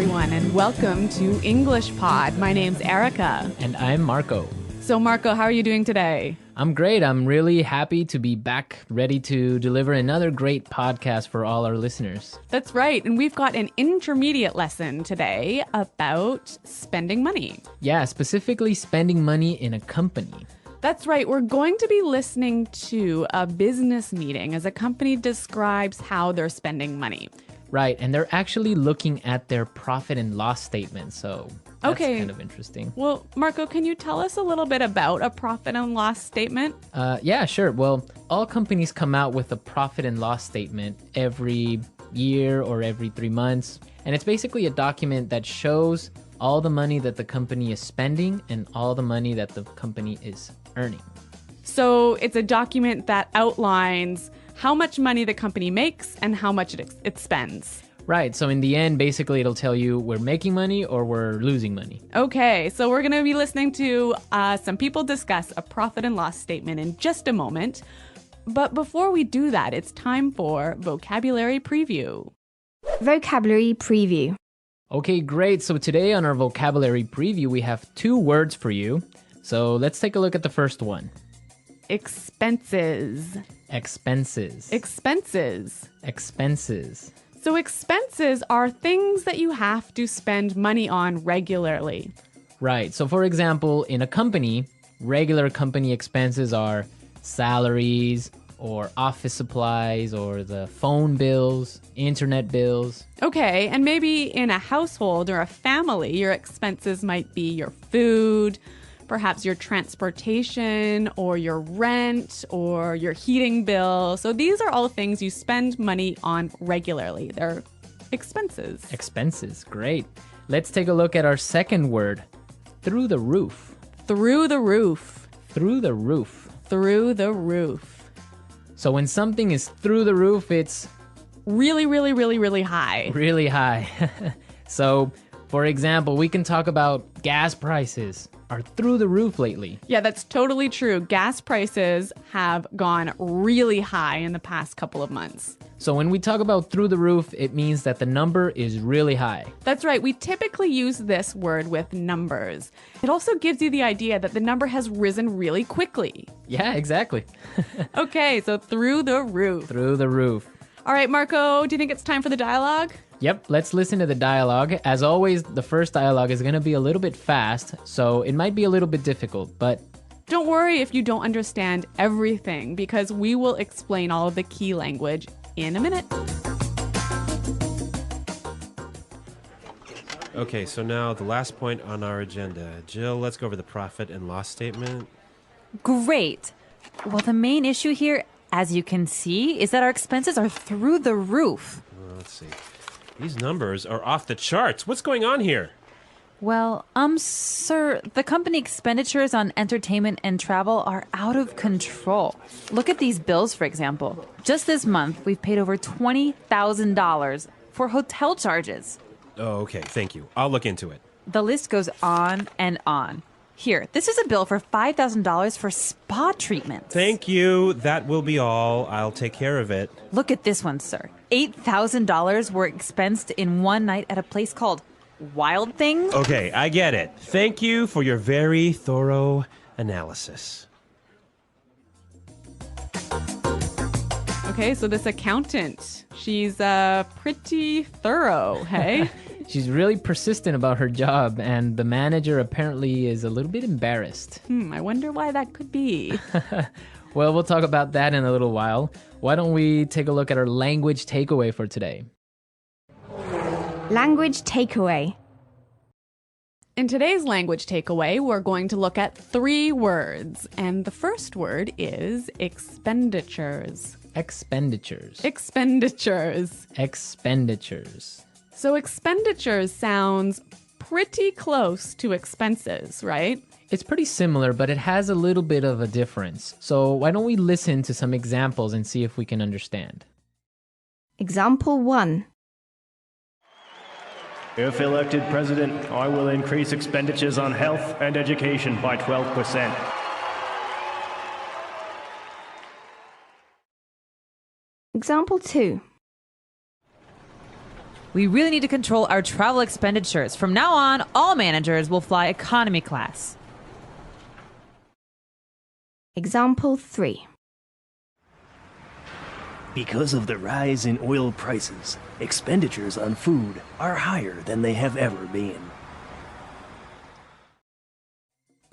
everyone, and welcome to English Pod. My name's Erica. And I'm Marco. So, Marco, how are you doing today? I'm great. I'm really happy to be back, ready to deliver another great podcast for all our listeners. That's right. And we've got an intermediate lesson today about spending money. Yeah, specifically spending money in a company. That's right. We're going to be listening to a business meeting as a company describes how they're spending money. Right, and they're actually looking at their profit and loss statement, so that's kind of interesting. Well, Marco, can you tell us a little bit about a profit and loss statement? Yeah, sure. Well, all companies come out with a profit and loss statement every year or every 3 months, and it's basically a document that shows all the money that the company is spending and all the money that the company is earning. So it's a document that outlines how much money the company makes and how much it spends. Right. So in the end, basically, it'll tell you we're making money or we're losing money. Okay. So we're going to be listening to some people discuss a profit and loss statement in just a moment. But before we do that, it's time for vocabulary preview. Vocabulary preview. Okay, great. So today on our vocabulary preview, we have 2 words for you. So let's take a look at the first one. Expenses. Expenses. Expenses. Expenses. So expenses are things that you have to spend money on regularly. Right. So for example, in a company, regular company expenses are salaries or office supplies or the phone bills, internet bills. Okay, and maybe in a household or a family, your expenses might be your food, perhaps your transportation or your rent or your heating bill. So these are all things you spend money on regularly. They're expenses. Expenses, great. Let's take a look at our second word, through the roof. Through the roof. Through the roof. Through the roof. So when something is through the roof, it's really, really, really, really high. Really high. So, for example, we can talk about gas prices are through the roof lately. Yeah, that's totally true. Gas prices have gone really high in the past couple of months. So when we talk about through the roof, it means that the number is really high. That's right. We typically use this word with numbers. It also gives you the idea that the number has risen really quickly. Yeah, exactly. Okay, so through the roof. Through the roof. All right, Marco, do you think it's time for the dialogue? Yep, let's listen to the dialogue. As always, the first dialogue is going to be a little bit fast, so it might be a little bit difficult, but don't worry if you don't understand everything, because we will explain all of the key language in a minute. Okay, so now the last point on our agenda. Jill, let's go over the profit and loss statement. Great. Well, the main issue here, as you can see, is that our expenses are through the roof. Let's see. These numbers are off the charts. What's going on here? Well, sir, the company expenditures on entertainment and travel are out of control. Look at these bills, for example. Just this month, we've paid over $20,000 for hotel charges. Oh, okay. Thank you. I'll look into it. The list goes on and on. Here, this is a bill for $5,000 for spa treatments. Thank you. That will be all. I'll take care of it. Look at this one, sir. $8,000 were expensed in one night at a place called Wild Thing. Okay, I get it. Thank you for your very thorough analysis. Okay, so this accountant, she's pretty thorough, hey? she's really persistent about her job, and the manager apparently is a little bit embarrassed. I wonder why that could be. Well, we'll talk about that in a little while. Why don't we take a look at our language takeaway for today? Language takeaway. In today's language takeaway, we're going to look at 3 words. And the first word is expenditures. Expenditures. Expenditures. Expenditures. So expenditures sounds pretty close to expenses, right? It's pretty similar, but it has a little bit of a difference. So why don't we listen to some examples and see if we can understand? Example 1. If elected president, I will increase expenditures on health and education by 12%. Example 2. We really need to control our travel expenditures. From now on, all managers will fly economy class. Example 3. Because of the rise in oil prices, expenditures on food are higher than they have ever been.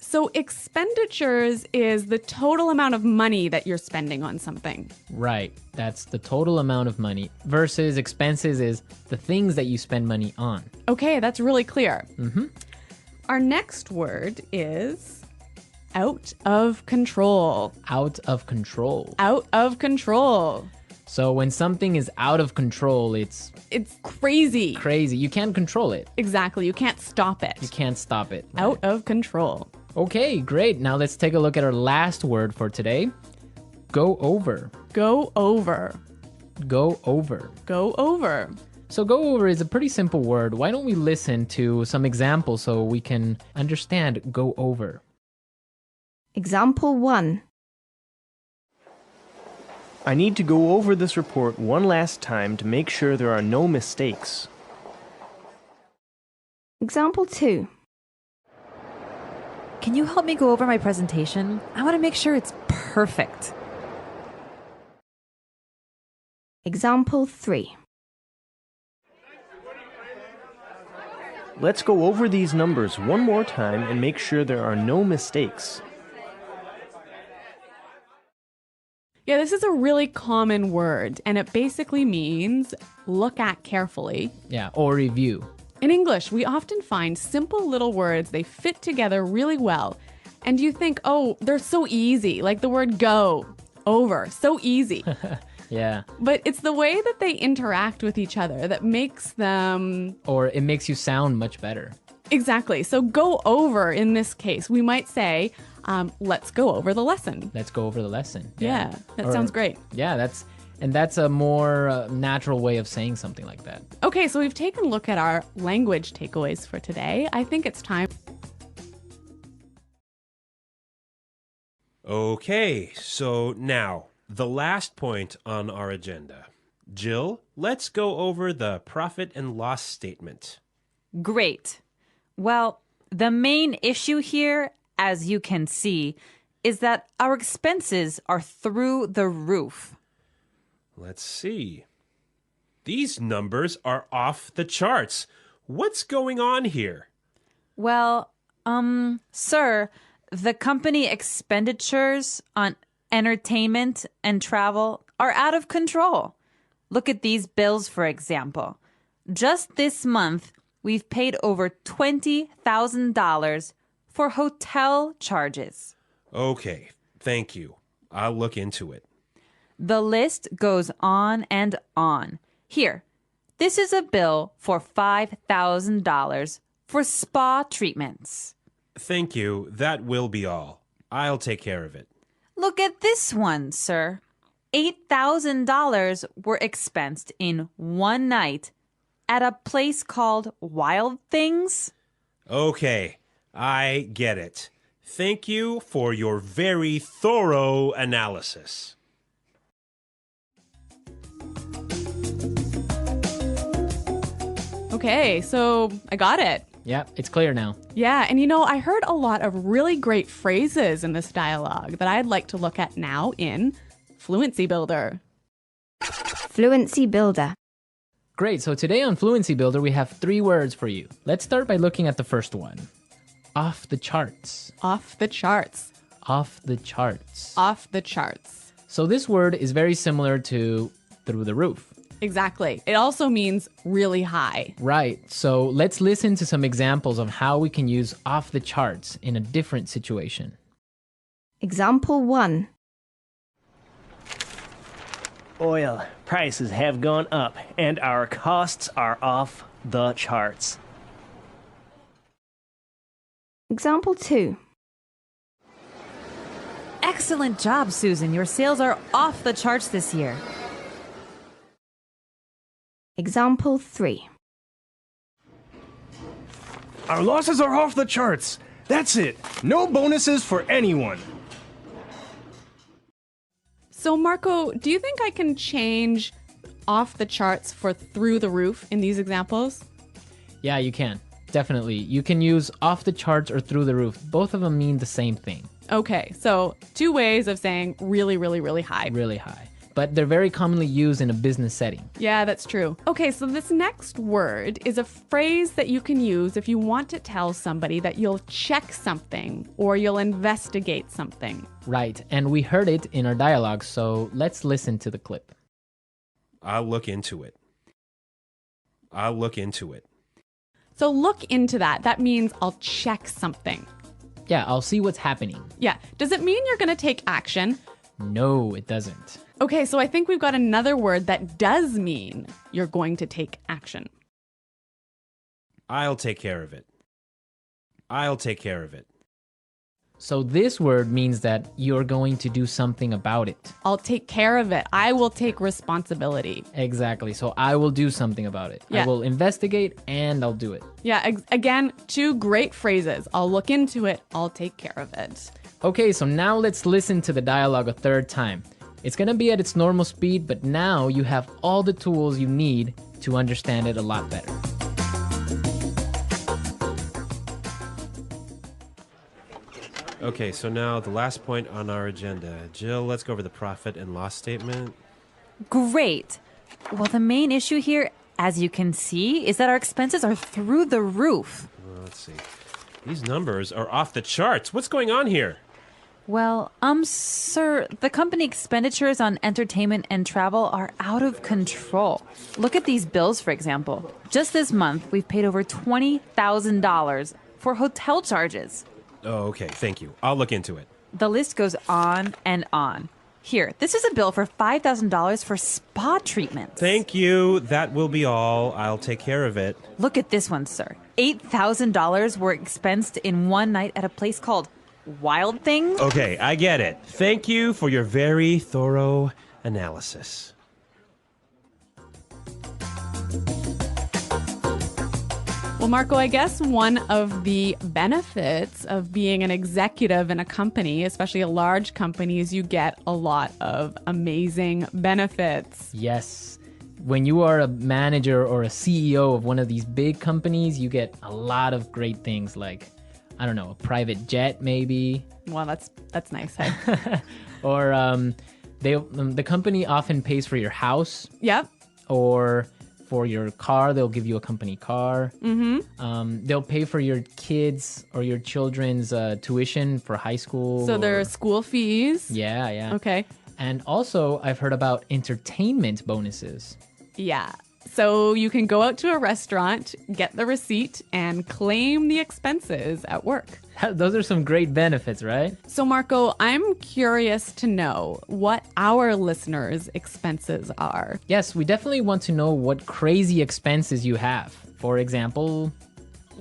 So expenditures is the total amount of money that you're spending on something. Right. That's the total amount of money versus expenses is the things that you spend money on. Okay, that's really clear. Our next word is out of control. Out of control. Out of control. So when something is out of control, it's It's crazy. crazy. You can't control it. Exactly. You can't stop it. You can't stop it. Right. Out of control. Okay, great. Now let's take a look at our last word for today. Go over. Go over. Go over. Go over. So go over is a pretty simple word. Why don't we listen to some examples so we can understand go over? Example 1. I need to go over this report one last time to make sure there are no mistakes. Example 2. Can you help me go over my presentation? I want to make sure it's perfect. Example 3. Let's go over these numbers one more time and make sure there are no mistakes. Yeah, this is a really common word, and it basically means look at carefully. Yeah, or review. In English, we often find simple little words, they fit together really well. And you think, oh, they're so easy, like the word go, over, so easy. Yeah. But it's the way that they interact with each other that makes them... Or it makes you sound much better. Exactly. So go over in this case, we might say, let's go over the lesson. Let's go over the lesson. Yeah, that Or- sounds great. Yeah, that's a more natural way of saying something like that. Okay, so we've taken a look at our language takeaways for today. I think it's time. Okay, so now, the last point on our agenda. Jill, let's go over the profit and loss statement. Great. Well, the main issue here, as you can see, is that our expenses are through the roof. Let's see. These numbers are off the charts. What's going on here? Well, sir, the company expenditures on entertainment and travel are out of control. Look at these bills, for example. Just this month, we've paid over $20,000 for hotel charges. Okay, thank you. I'll look into it. The list goes on and on. Here, this is a bill for $5,000 for spa treatments. Thank you. That will be all. I'll take care of it. Look at this one, sir. $8,000 were expensed in one night at a place called Wild Things. Okay, I get it. Thank you for your very thorough analysis. Okay, so I got it. Yeah, it's clear now. Yeah, and I heard a lot of really great phrases in this dialogue that I'd like to look at now in Fluency Builder. Fluency Builder. Great, so today on Fluency Builder, we have 3 words for you. Let's start by looking at the first one. Off the charts. Off the charts. Off the charts. Off the charts. So this word is very similar to through the roof. Exactly. It also means really high. Right, so let's listen to some examples of how we can use off the charts in a different situation. Example 1. Oil prices have gone up and our costs are off the charts. Example 2. Excellent job, Susan. Your sales are off the charts this year. Example 3. Our losses are off the charts. That's it. No bonuses for anyone. So, Marco, do you think I can change off the charts for through the roof in these examples? Yeah, you can. Definitely. You can use off the charts or through the roof. Both of them mean the same thing. Okay, so two ways of saying really, really, really high. Really high. But they're very commonly used in a business setting. Yeah, that's true. Okay, so this next word is a phrase that you can use if you want to tell somebody that you'll check something or you'll investigate something. Right, and we heard it in our dialogue, so let's listen to the clip. I'll look into it. I'll look into it. So look into that. That means I'll check something. Yeah, I'll see what's happening. Yeah. Does it mean you're going to take action? No, it doesn't. Okay, so I think we've got another word that does mean you're going to take action. I'll take care of it. I'll take care of it. So this word means that you're going to do something about it. I'll take care of it. I will take responsibility. Exactly. So I will do something about it. Yeah. I will investigate and I'll do it. Yeah, again, two great phrases. I'll look into it. I'll take care of it. Okay, so now let's listen to the dialogue a third time. It's going to be at its normal speed, but now you have all the tools you need to understand it a lot better. Okay, so now the last point on our agenda. Jill, let's go over the profit and loss statement. Great. Well, the main issue here, as you can see, is that our expenses are through the roof. Let's see. These numbers are off the charts. What's going on here? Well, sir, the company expenditures on entertainment and travel are out of control. Look at these bills, for example. Just this month, we've paid over $20,000 for hotel charges. Oh, okay. Thank you. I'll look into it. The list goes on and on. Here, this is a bill for $5,000 for spa treatments. Thank you. That will be all. I'll take care of it. Look at this one, sir. $8,000 were expensed in one night at a place called Wild Things. Okay, I get it. Thank you for your very thorough analysis. Well, Marco, I guess one of the benefits of being an executive in a company, especially a large company, is you get a lot of amazing benefits. Yes. When you are a manager or a CEO of one of these big companies, you get a lot of great things like, I don't know, a private jet maybe. Well, that's nice. Hey? Or the company often pays for your house. Yep. Or for your car, they'll give you a company car. Mm-hmm. They'll pay for your kids or your children's tuition for high school. So there are school fees. Yeah, yeah. Okay. And also, I've heard about entertainment bonuses. Yeah. So you can go out to a restaurant, get the receipt, and claim the expenses at work. Those are some great benefits, right? So, Marco, I'm curious to know what our listeners' expenses are. Yes, we definitely want to know what crazy expenses you have. For example,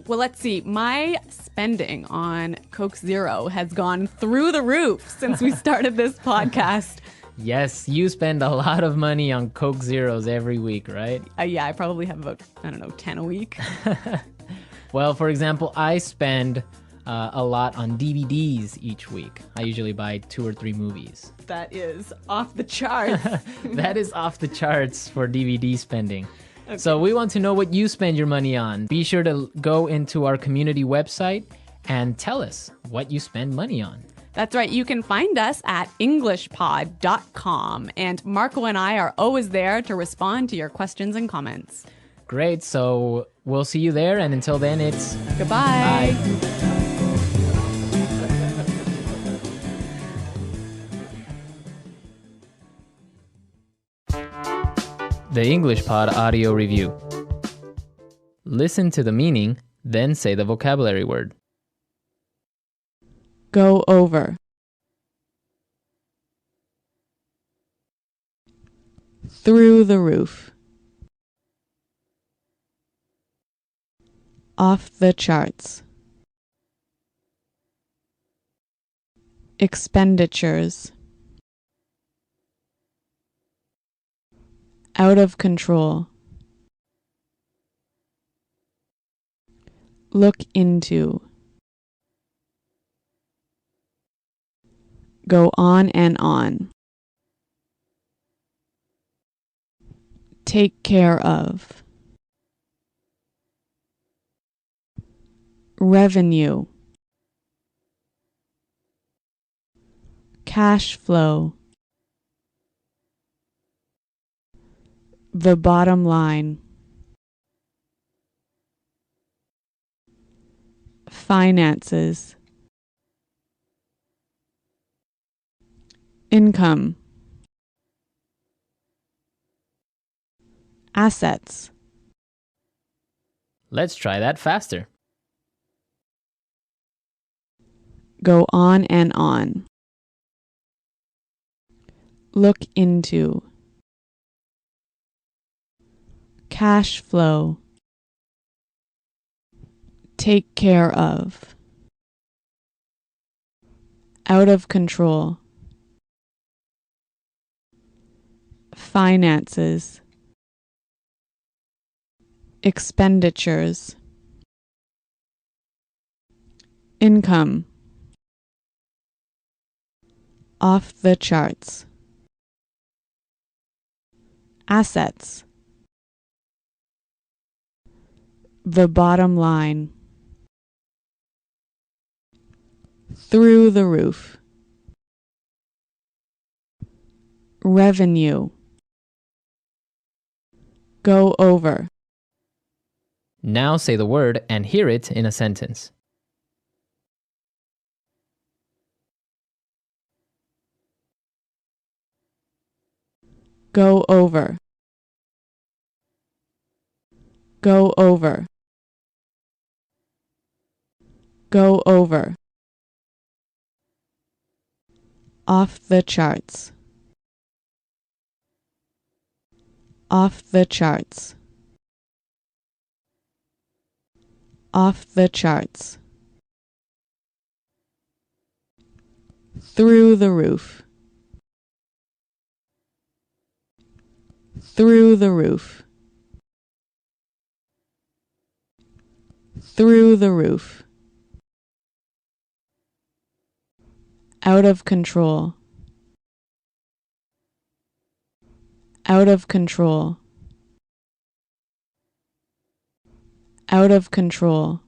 Well, let's see. My spending on Coke Zero has gone through the roof since we started this podcast. yes, you spend a lot of money on Coke Zeros every week, right? Yeah, I probably have about, 10 a week. Well, for example, I spend a lot on DVDs each week. I usually buy 2 or 3 movies. That is off the charts. That is off the charts for DVD spending. Okay. So we want to know what you spend your money on. Be sure to go into our community website and tell us what you spend money on. That's right. You can find us at englishpod.com. And Marco and I are always there to respond to your questions and comments. Great. So we'll see you there. And until then, it's goodbye. Bye. The English Pod Audio Review. Listen to the meaning, then say the vocabulary word. Go over. Through the roof. Off the charts. Expenditures. Out of control. Look into. Go on and on. Take care of. Revenue. Cash flow. The bottom line. Finances. Income. Assets. Let's try that faster. Go on and on. Look into. Cash flow. Take care of. Out of control. Finances. Expenditures. Income. Off the charts. Assets. The bottom line. Through the roof. Revenue. Go over. Now say the word and hear it in a sentence. Go over. Go over. Go over. Off the charts. Off the charts. Off the charts. Through the roof. Through the roof. Through the roof. Out of control. Out of control. Out of control.